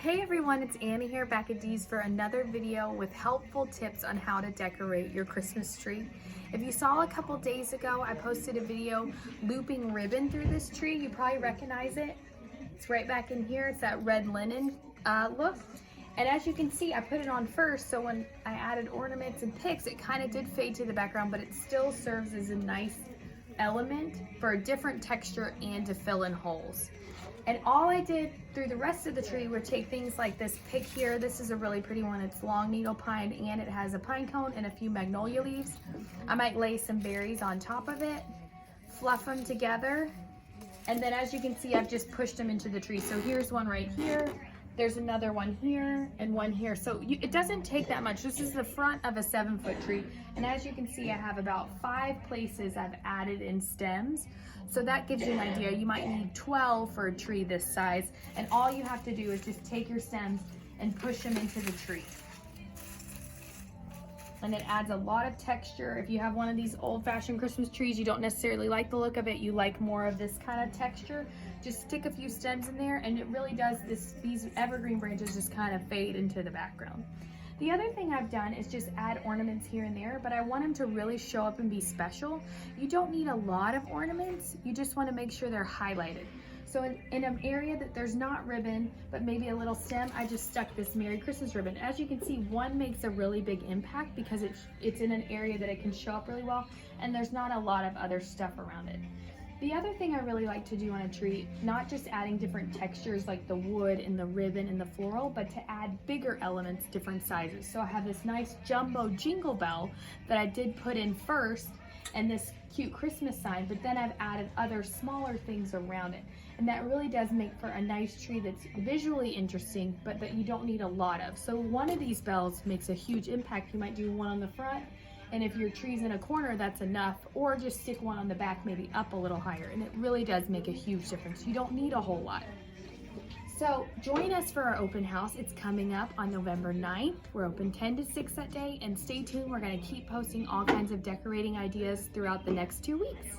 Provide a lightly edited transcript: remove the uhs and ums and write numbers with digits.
Hey everyone, it's Annie here back at Dee's for another video with helpful tips on how to decorate your Christmas tree. If you saw a couple days ago, I posted a video looping ribbon through this tree. You probably recognize it. It's right back in here. It's that red linen look. And as you can see, I put it on first, so when I added ornaments and picks, it kind of did fade to the background, but it still serves as a nice element for a different texture and to fill in holes. And all I did through the rest of the tree would take things like this pick here. This is a really pretty one. It's long needle pine and it has a pine cone and a few magnolia leaves. I might lay some berries on top of it, fluff them together. And then as you can see, I've just pushed them into the tree. So here's one right here. There's another one here and one here. So it doesn't take that much. This is the front of a 7-foot tree. And as you can see, I have about 5 places I've added in stems. So that gives you an idea. You might need 12 for a tree this size. And all you have to do is just take your stems and push them into the tree. And it adds a lot of texture. If you have one of these old-fashioned Christmas trees, you don't necessarily like the look of it, you like more of this kind of texture, just stick a few stems in there and it really does these evergreen branches just kind of fade into the background. The other thing I've done is just add ornaments here and there, but I want them to really show up and be special. You don't need a lot of ornaments, you just want to make sure they're highlighted. So in an area that there's not ribbon, but maybe a little stem, I just stuck this Merry Christmas ribbon. As you can see, one makes a really big impact because it's in an area that it can show up really well, and there's not a lot of other stuff around it. The other thing I really like to do on a tree, not just adding different textures like the wood and the ribbon and the floral, but to add bigger elements, different sizes. So I have this nice jumbo jingle bell that I did put in first, and this cute Christmas sign, but then I've added other smaller things around it. And that really does make for a nice tree that's visually interesting, but that you don't need a lot of. So one of these bells makes a huge impact. You might do one on the front, and if your tree's in a corner, that's enough, or just stick one on the back, maybe up a little higher, and it really does make a huge difference. You don't need a whole lot. So join us for our open house. It's coming up on November 9th. We're open 10 to 6 that day, and stay tuned. We're going to keep posting all kinds of decorating ideas throughout the next 2 weeks.